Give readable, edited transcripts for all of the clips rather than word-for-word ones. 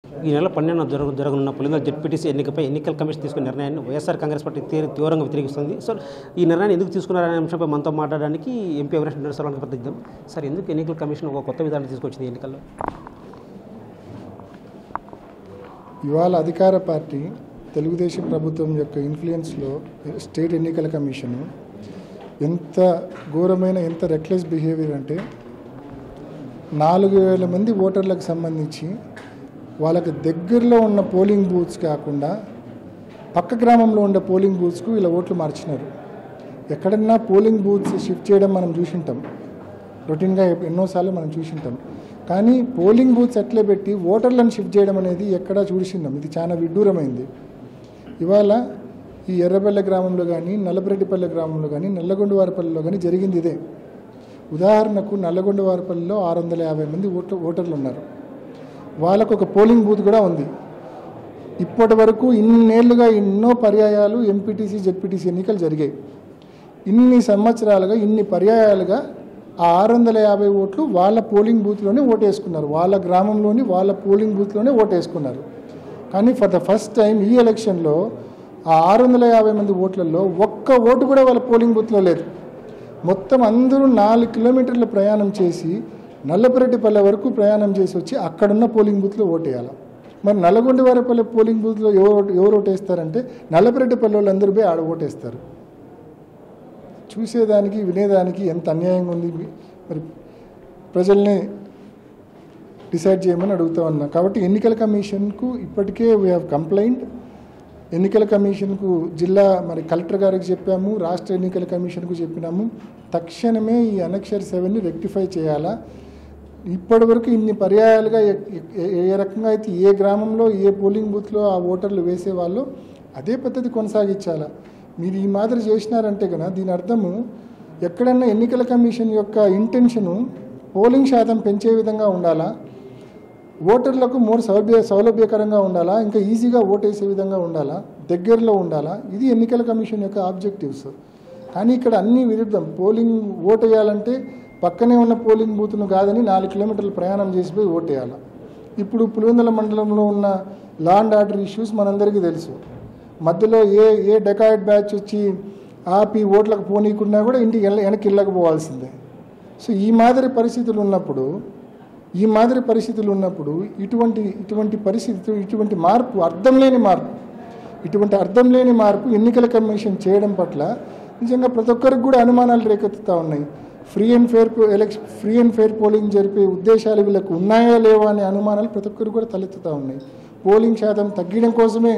ఈ నెల 12న జరగనున్న పులివెందుల జెడ్పీటీసీ ఎన్నికపై ఎన్నికల కమిషన్ తీసుకున్న నిర్ణయాన్ని వైఎస్ఆర్ కాంగ్రెస్ పార్టీ తీవ్రంగా వ్యతిరేకిస్తుంది. సో ఈ నిర్ణయాన్ని ఎందుకు తీసుకున్నారనే అంశంపై మనతో మాట్లాడడానికి ఎంపీ అవినాష్ రెడ్డి సార్ని ప్రతిద్దాం. సార్, ఎందుకు ఎన్నికల కమిషన్ ఒక కొత్త విధానం తీసుకొచ్చింది ఎన్నికల్లో? ఇవాళ అధికార పార్టీ తెలుగుదేశం ప్రభుత్వం యొక్క ఇన్ఫ్లుయెన్స్లో స్టేట్ ఎన్నికల కమిషను ఎంత ఘోరమైన, ఎంత రెక్లెస్ బిహేవియర్ అంటే 4,000 మంది ఓటర్లకు సంబంధించి వాళ్ళకి దగ్గరలో ఉన్న పోలింగ్ బూత్స్ కాకుండా పక్క గ్రామంలో ఉండే పోలింగ్ బూత్స్కు ఇలా ఓట్లు మార్చినారు. ఎక్కడన్నా పోలింగ్ బూత్స్ షిఫ్ట్ చేయడం మనం చూసింటాం, రొటీన్గా ఎన్నోసార్లు మనం చూసింటాం. కానీ పోలింగ్ బూత్స్ అట్లే పెట్టి ఓటర్లను షిఫ్ట్ చేయడం అనేది ఎక్కడా చూసింటాం. ఇది చాలా విడ్డూరమైంది. ఇవాళ ఈ ఎర్రబెల్ల గ్రామంలో కానీ, నల్లబరెడ్డిపల్లె గ్రామంలో కానీ, నల్లగొండవారిపల్లిలో కానీ జరిగింది ఇదే. ఉదాహరణకు నల్లగొండవారిపల్లిలో 650 మంది ఓటర్లు ఉన్నారు. వాళ్ళకు ఒక పోలింగ్ బూత్ కూడా ఉంది. ఇప్పటి వరకు ఇన్నేళ్లుగా ఎన్నో పర్యాయాలు ఎంపీటీసీ జెడ్పీటీసీ ఎన్నికలు జరిగాయి. ఇన్ని సంవత్సరాలుగా, ఇన్ని పర్యాయాలుగా ఆ 650 ఓట్లు వాళ్ళ పోలింగ్ బూత్లోనే ఓటేసుకున్నారు. వాళ్ళ గ్రామంలోని వాళ్ళ పోలింగ్ బూత్లోనే ఓటేసుకున్నారు. కానీ ఫర్ ద ఫస్ట్ టైం ఈ ఎలక్షన్లో ఆ 650 మంది ఓట్లలో ఒక్క ఓటు కూడా వాళ్ళ పోలింగ్ బూత్లో లేదు. మొత్తం అందరూ 4 కిలోమీటర్ల ప్రయాణం చేసి నల్లపరెడ్డిపల్లె వరకు ప్రయాణం చేసి వచ్చి అక్కడున్న పోలింగ్ బూత్లో ఓటేయాలి. మరి నల్లగొండవారిపల్లె పోలింగ్ బూత్లో ఎవరు ఓటేస్తారంటే నల్లపరెడ్డిపల్లె వాళ్ళందరూ పోయి ఆడ ఓటేస్తారు. చూసేదానికి, వినేదానికి ఎంత అన్యాయంగా ఉంది. మరి ప్రజల్ని డిసైడ్ చేయమని అడుగుతా ఉన్నా. కాబట్టి ఎన్నికల కమిషన్కు ఇప్పటికే వీ హ్యావ్ కంప్లైంట్. ఎన్నికల కమిషన్కు జిల్లా కలెక్టర్ గారికి చెప్పాము, రాష్ట్ర ఎన్నికల కమిషన్కు చెప్పినాము. తక్షణమే ఈ అనక్షర్ 7ని రెక్టిఫై చేయాలా. ఇప్పటి వరకు ఇన్ని పర్యాయాలుగా ఏ రకంగా అయితే ఏ గ్రామంలో ఏ పోలింగ్ బూత్లో ఆ ఓటర్లు వేసేవాళ్ళు అదే పద్ధతి కొనసాగించాలా. మీరు ఈ మాదిరి చేసినారంటే కనుక దీని అర్థము ఎక్కడన్నా ఎన్నికల కమిషన్ యొక్క ఇంటెన్షను పోలింగ్ శాతం పెంచే విధంగా ఉండాలా, ఓటర్లకు మోర్ సౌలభ్యకరంగా ఉండాలా, ఇంకా ఈజీగా ఓటేసే విధంగా ఉండాలా, దగ్గరలో ఉండాలా. ఇది ఎన్నికల కమిషన్ యొక్క ఆబ్జెక్టివ్స్. కానీ ఇక్కడ అన్ని విరుద్ధం. పోలింగ్ ఓటేయాలంటే పక్కనే ఉన్న పోలింగ్ బూత్ను కాదని 4 కిలోమీటర్లు ప్రయాణం చేసిపోయి ఓటేయాలి. ఇప్పుడు పులివెందుల మండలంలో ఉన్న లా అండ్ ఆర్డర్ ఇష్యూస్ మనందరికీ తెలుసు. మధ్యలో ఏ డెకాయిడ్ బ్యాచ్ వచ్చి ఆపి ఓట్లకు పోనీకున్నా కూడా ఇంటికి వెనక్కి వెళ్ళకపోవాల్సిందే. సో ఈ మాదిరి పరిస్థితులు ఉన్నప్పుడు ఇటువంటి పరిస్థితి, ఇటువంటి మార్పు, ఇటువంటి అర్థం లేని మార్పు ఎన్నికల కమిషన్ చేయడం పట్ల నిజంగా ప్రతి ఒక్కరికి కూడా అనుమానాలు రేకెత్తుతూ ఉన్నాయి. ఫ్రీ అండ్ ఫెయిర్ పోలింగ్ జరిపే ఉద్దేశాలు వీళ్ళకు ఉన్నాయా లేవా అనే అనుమానాలు ప్రతి ఒక్కరికి కూడా తలెత్తుతూ ఉన్నాయి. పోలింగ్ శాతం తగ్గడం కోసమే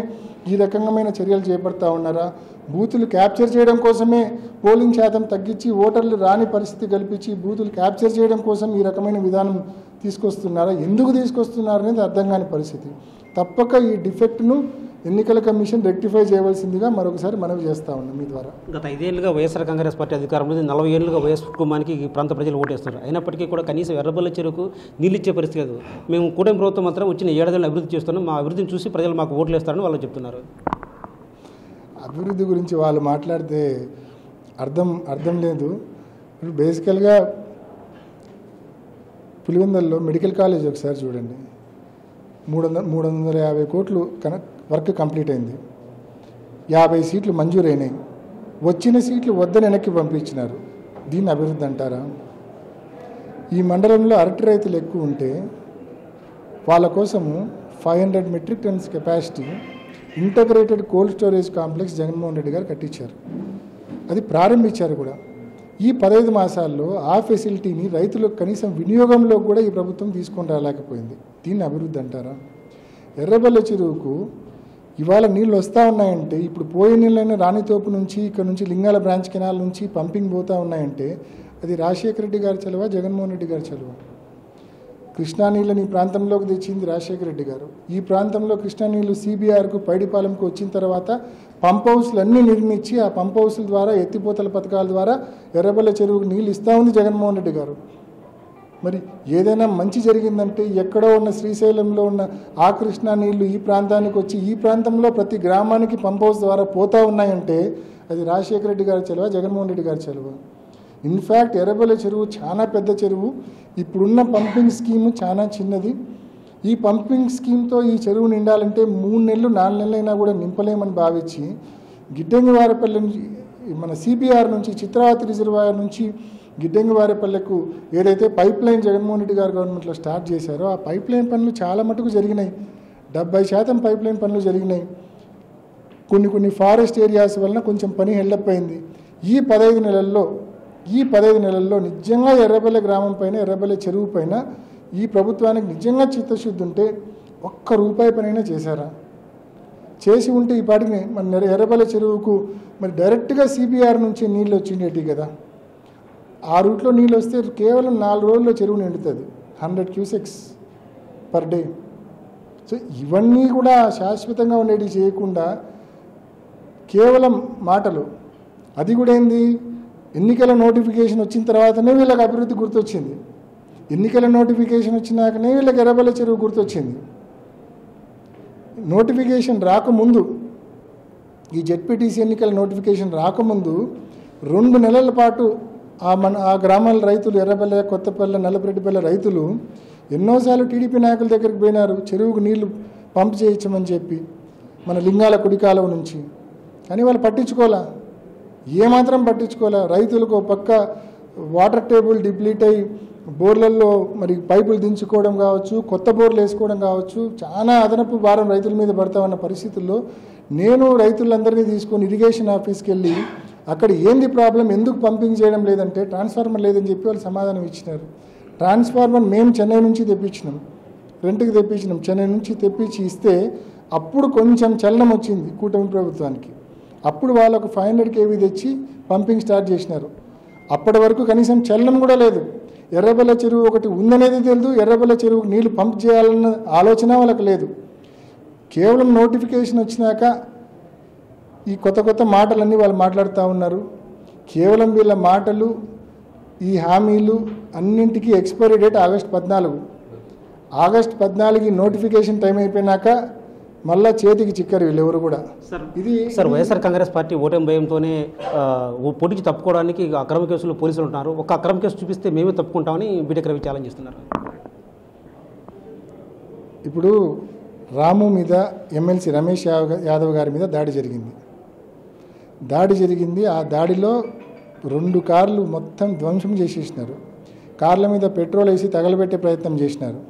ఈ రకమైన చర్యలు చేపడతా ఉన్నారా? బూతులు క్యాప్చర్ చేయడం కోసమే పోలింగ్ శాతం తగ్గించి ఓటర్లు రాని పరిస్థితి కల్పించి బూతులు క్యాప్చర్ చేయడం కోసం ఈ రకమైన విధానం తీసుకొస్తున్నారా? ఎందుకు తీసుకొస్తున్నారు అనేది అర్థం కాని పరిస్థితి. తప్పక ఈ డిఫెక్ట్ను ఎన్నికల కమిషన్ రెక్టిఫై చేయవలసిందిగా మరొకసారి మనవి చేస్తూ ఉన్నాం మీ ద్వారా. గత 5 ఏళ్లుగా వైఎస్ఆర్ కాంగ్రెస్ పార్టీ అధికారంలో 40 ఏళ్లుగా వైఎస్ కుటుంబానికి ఈ ప్రాంత ప్రజలు ఓటేస్తున్నారు. అయినప్పటికీ కూడా కనీసం ఎర్రబెల్ల చెరువుకు నీళ్ళు ఇచ్చే పరిస్థితి లేదు. మేము కూటమి ప్రభుత్వం మాత్రం వచ్చిన 7 ఏళ్ళు అభివృద్ధి చేస్తున్నాం, మా అభివృద్ధిని చూసి ప్రజలు మాకు ఓట్లు వేస్తారని వాళ్ళు చెప్తున్నారు. అభివృద్ధి గురించి వాళ్ళు మాట్లాడితే అర్థం లేదు. బేసికల్గా పులివెందుల్లో మెడికల్ కాలేజ్ ఒకసారి చూడండి. 350 కోట్లు వర్క్ కంప్లీట్ అయింది. 50 సీట్లు మంజూరైనాయి. వచ్చిన సీట్లు వద్దని వెనక్కి పంపించినారు. దీన్ని అభివృద్ధి అంటారా? ఈ మండలంలో అరటి రైతులు ఎక్కువ ఉంటే వాళ్ళ కోసము 500 metric tons capacity integrated cold storage complex Jaganmohan Reddy గారు కట్టించారు. అది ప్రారంభించారు కూడా. ఈ 15 మాసాల్లో ఆ ఫెసిలిటీని రైతులకు కనీసం వినియోగంలో కూడా ఈ ప్రభుత్వం తీసుకొని రాలేకపోయింది. దీన్ని అభివృద్ధి అంటారా? ఎర్రబెల్ల చెరువుకు ఇవాళ నీళ్ళు వస్తూ ఉన్నాయంటే, ఇప్పుడు పోయే నీళ్ళైనా రాణితోపు నుంచి, ఇక్కడ నుంచి లింగాల బ్రాంచ్ కెనాల్ నుంచి పంపింగ్ పోతూ ఉన్నాయంటే అది రాజశేఖర రెడ్డి గారి చలువ, జగన్మోహన్ రెడ్డి గారి చలువ. కృష్ణా నీళ్ళని ఈ ప్రాంతంలోకి తెచ్చింది రాజశేఖర రెడ్డి గారు. ఈ ప్రాంతంలో కృష్ణా నీళ్లు CBRకు పైడిపాలెంకు వచ్చిన తర్వాత పంప్ హౌస్లు అన్నీ నిర్మించి ఆ పంప్ హౌస్ల ద్వారా ఎత్తిపోతల పథకాల ద్వారా ఎర్రబెల్ల చెరువుకు నీళ్ళు ఇస్తూ ఉంది జగన్మోహన్ రెడ్డి గారు. మరి ఏదైనా మంచి జరిగిందంటే ఎక్కడో ఉన్న శ్రీశైలంలో ఉన్న ఆ కృష్ణా నీళ్లు ఈ ప్రాంతానికి వచ్చి ఈ ప్రాంతంలో ప్రతి గ్రామానికి పంప్ హౌస్ ద్వారా పోతూ ఉన్నాయంటే అది రాజశేఖర రెడ్డి గారి చలువ, జగన్మోహన్ రెడ్డి గారి చలువ. ఇన్ఫ్యాక్ట్ ఎర్రబెల్ల చెరువు చాలా పెద్ద చెరువు. ఇప్పుడున్న పంపింగ్ స్కీము చాలా చిన్నది. ఈ పంపింగ్ స్కీమ్తో ఈ చెరువు నిండాలంటే 3 నెలలు 4 నెలలైనా కూడా నింపలేమని భావించి గిడ్డంగివారిపల్లె నుంచి మన సిబిఆర్ నుంచి చిత్రావతి రిజర్వాయర్ నుంచి గిడ్డంగివారిపల్లెకు ఏదైతే పైప్ లైన్ జగన్మోహన్ రెడ్డి గారు గవర్నమెంట్లో స్టార్ట్ చేశారో ఆ పైప్ లైన్ పనులు చాలా మటుకు జరిగినాయి. 70% పైప్ లైన్ పనులు జరిగినాయి. కొన్ని ఫారెస్ట్ ఏరియాస్ వలన కొంచెం పని హెల్డప్ అయింది. ఈ 15 నెలల్లో నిజంగా ఎర్రబెల్లె గ్రామం పైన ఎర్రబెల్లె చెరువు పైన ఈ ప్రభుత్వానికి నిజంగా చిత్తశుద్ధి ఉంటే ₹1 పనైనా చేశారా? చేసి ఉంటే ఈ పాటికి మన ఎర్రబెల్లె చెరువుకు మరి డైరెక్ట్గా సిబిఆర్ నుంచి నీళ్ళు వచ్చిండేటి కదా. ఆ రూట్లో నీళ్ళు వస్తే కేవలం 4 రోజుల్లో చెరువు నిండుతుంది, 100 క్యూసెక్స్ పర్ డే. సో ఇవన్నీ కూడా శాశ్వతంగా ఉండేవి చేయకుండా కేవలం మాటలు. అది కూడా ఏంది, ఎన్నికల నోటిఫికేషన్ వచ్చిన తర్వాతనే వీళ్ళకి అభివృద్ధి గుర్తొచ్చింది. ఎన్నికల నోటిఫికేషన్ వచ్చినాకనే వీళ్ళకి ఎర్రబెల్లె చెరువు గుర్తొచ్చింది. నోటిఫికేషన్ రాకముందు, ఈ జెడ్పీటీసీ ఎన్నికల నోటిఫికేషన్ రాకముందు 2 నెలల పాటు ఆ గ్రామాల రైతులు, ఎర్రబెల్లె, కొత్తపల్లె, నల్లపరెడ్డిపల్లె రైతులు ఎన్నోసార్లు టీడీపీ నాయకుల దగ్గరికి పోయినారు చెరువుకు నీళ్లు పంప్ చేయించమని చెప్పి మన లింగాల కుడికాలువ నుంచి. కానీ వాళ్ళు పట్టించుకోలే, ఏమాత్రం పట్టించుకోలే. రైతులకు పక్క వాటర్ టేబుల్ డిప్లీట్ అయ్యి బోర్లలో మరి పైపులు దించుకోవడం కావచ్చు, కొత్త బోర్లు వేసుకోవడం కావచ్చు, చాలా అదనపు భారం రైతుల మీద పడతామన్న పరిస్థితుల్లో నేను రైతులందరినీ తీసుకొని ఇరిగేషన్ ఆఫీస్కి వెళ్ళి అక్కడ ఏంది ప్రాబ్లం, ఎందుకు పంపింగ్ చేయడం లేదంటే ట్రాన్స్ఫార్మర్ లేదని చెప్పి వాళ్ళు సమాధానం ఇచ్చినారు. ట్రాన్స్ఫార్మర్ మేము చెన్నై నుంచి తెప్పించినాం, రెంట్కి తెప్పించినాం. చెన్నై నుంచి తెప్పించి ఇస్తే అప్పుడు కొంచెం చలనం వచ్చింది కూటమి ప్రభుత్వానికి. అప్పుడు వాళ్ళకు 500 kV తెచ్చి పంపింగ్ స్టార్ట్ చేసినారు. అప్పటి వరకు కనీసం చలనం కూడా లేదు. ఎర్రబెల్లె చెరువు ఒకటి ఉందనేది తెలియదు, ఎర్రబెల్లె చెరువుకు నీళ్లు పంప్ చేయాలన్న ఆలోచన వాళ్ళకి లేదు. కేవలం నోటిఫికేషన్ వచ్చినాక ఈ కొత్త మాటలన్నీ వాళ్ళు మాట్లాడుతూ ఉన్నారు. కేవలం వీళ్ళ మాటలు, ఈ హామీలు అన్నింటికీ expiry date August 14. August 14 notification time అయిపోయినాక మళ్ళా చేతికి చిక్కరు వీళ్ళెవరు కూడా. సార్ వైఎస్ఆర్ కాంగ్రెస్ పార్టీ ఓటమి భయంతోనే పోటీకి తప్పుకోవడానికి అక్రమ కేసులు పోలీసులు ఉంటున్నారు. ఒక అక్రమ కేసు చూపిస్తే మేమే తప్పుకుంటామని బీటెక్ రవి ఛాలెంజ్ చేస్తున్నారు. ఇప్పుడు రాము మీద ఎమ్మెల్సీ రమేష్ యాదవ్ గారి మీద దాడి జరిగింది. ఆ దాడిలో 2 కార్లు మొత్తం ధ్వంసం చేసేసినారు. కార్ల మీద పెట్రోల్ వేసి తగలబెట్టే ప్రయత్నం చేసినారు.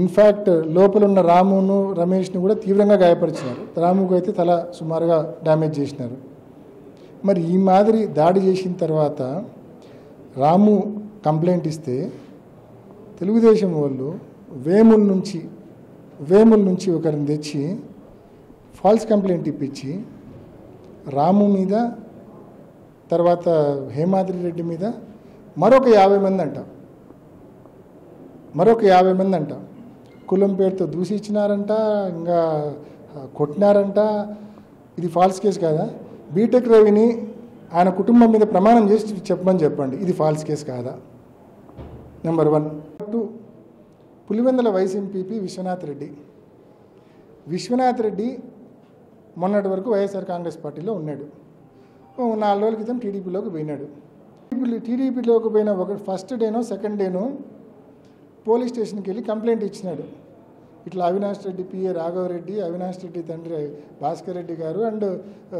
ఇన్ఫ్యాక్ట్ లోపల ఉన్న రామును, రమేష్ను కూడా తీవ్రంగా గాయపరిచినారు. రాముకు అయితే తల సుమారుగా డ్యామేజ్ చేసినారు. మరి ఈ మాదిరి దాడి చేసిన తర్వాత రాము కంప్లైంట్ ఇస్తే తెలుగుదేశం వాళ్ళు వేముల నుంచి ఒకరిని తెచ్చి ఫాల్స్ కంప్లైంట్ ఇప్పించి రాము మీద, తర్వాత హేమాద్రి రెడ్డి మీద మరొక 50 మంది అంట కులం పేరుతో దూషించినారంట, ఇంకా కొట్టినారంట. ఇది ఫాల్స్ కేసు కాదా? బీటెక్ రవిని ఆయన కుటుంబం మీద ప్రమాణం చేసి చెప్పండి, ఇది ఫాల్స్ కేసు కాదా? Number 1. 2, Pulivendula vice MPP Vishwanath Reddy మొన్నటి వరకు వైఎస్ఆర్ కాంగ్రెస్ పార్టీలో ఉన్నాడు. 4 రోజుల క్రితం టీడీపీలోకి పోయినాడు. టీడీపీలోకి పోయిన ఫస్ట్ డేనో సెకండ్ డేనో పోలీస్ స్టేషన్కి వెళ్ళి కంప్లైంట్ ఇచ్చినాడు. ఇట్లా అవినాష్ రెడ్డి పిఏ రాఘవరెడ్డి, అవినాష్ రెడ్డి తండ్రి భాస్కర్ రెడ్డి గారు అండ్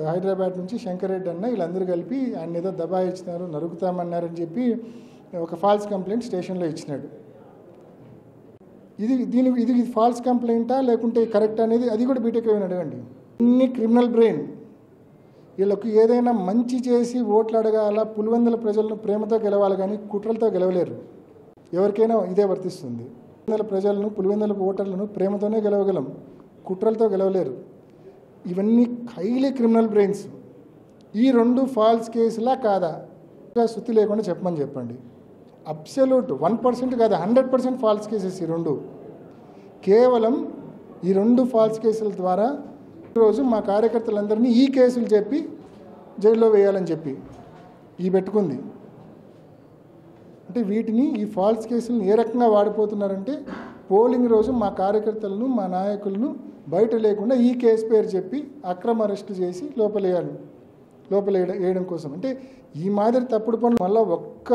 హైదరాబాద్ నుంచి శంకర్ రెడ్డి అన్న వీళ్ళందరూ కలిపి ఆయన ఏదో దబాయించినారు, నరుకుతామన్నారని చెప్పి ఒక ఫాల్స్ కంప్లైంట్ స్టేషన్లో ఇచ్చినాడు. ఇది ఫాల్స్ కంప్లైంటా లేకుంటే కరెక్ట్ అనేది అది కూడా బీటెక్ రవిని అడగండి. ఇన్ని క్రిమినల్ బ్రెయిన్, వీళ్ళకు ఏదైనా మంచి చేసి ఓట్లు అడగాల, పులివెందుల ప్రజలను ప్రేమతో గెలవాలి కానీ కుట్రలతో గెలవలేరు. ఎవరికైనా ఇదే వర్తిస్తుంది. పులివెందుల ఓటర్లను ప్రేమతోనే గెలవగలం, కుట్రలతో గెలవలేరు. ఇవన్నీ హైలీ క్రిమినల్ బ్రెయిన్స్. ఈ 2 ఫాల్స్ కేసులా కాదా? శుద్ధి లేకుండా చెప్పండి. అబ్సల్యూట్ 1% కాదా, 100% ఫాల్స్ కేసెస్ ఈ 2. కేవలం ఈ 2 ఫాల్స్ కేసుల ద్వారా ఈరోజు మా కార్యకర్తలందరినీ ఈ కేసులు చెప్పి జైల్లో వేయాలని చెప్పి పెట్టుకుంది. అంటే వీటిని, ఈ ఫాల్స్ కేసులను ఏ రకంగా వాడిపోతున్నారంటే పోలింగ్ రోజు మా కార్యకర్తలను, మా నాయకులను బయట లేకుండా ఈ కేసు పేరు చెప్పి అక్రమ అరెస్టు చేసి లోపలేయాలి. లోపల వేయడం కోసం. అంటే ఈ మాదిరి తప్పుడు పనులు మళ్ళీ ఒక్క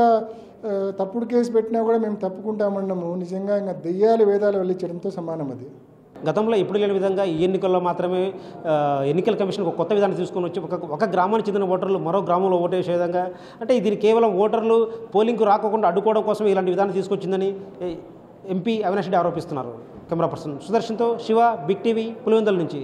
తప్పుడు కేసు పెట్టినా కూడా మేము తప్పుకుంటామన్నాము. నిజంగా ఇంకా దెయ్యాలు వేదాలు వెళ్ళించడంతో సమానం అది. గతంలో ఎప్పుడు లేని విధంగా ఈ ఎన్నికల్లో మాత్రమే ఎన్నికల కమిషన్ ఒక కొత్త విధానం తీసుకొని వచ్చి ఒక గ్రామానికి చెందిన ఓటర్లు మరో గ్రామంలో ఓటేసే విధంగా, అంటే ఇది కేవలం ఓటర్లు పోలింగ్కు రాకుండా అడ్డుకోవడం కోసం ఇలాంటి విధానం తీసుకొచ్చిందని ఎంపీ అవినాష్ రెడ్డి ఆరోపిస్తున్నారు. కెమెరా పర్సన్ సుదర్శన్తో శివ, బిగ్ టీవీ, పులివెందుల నుంచి.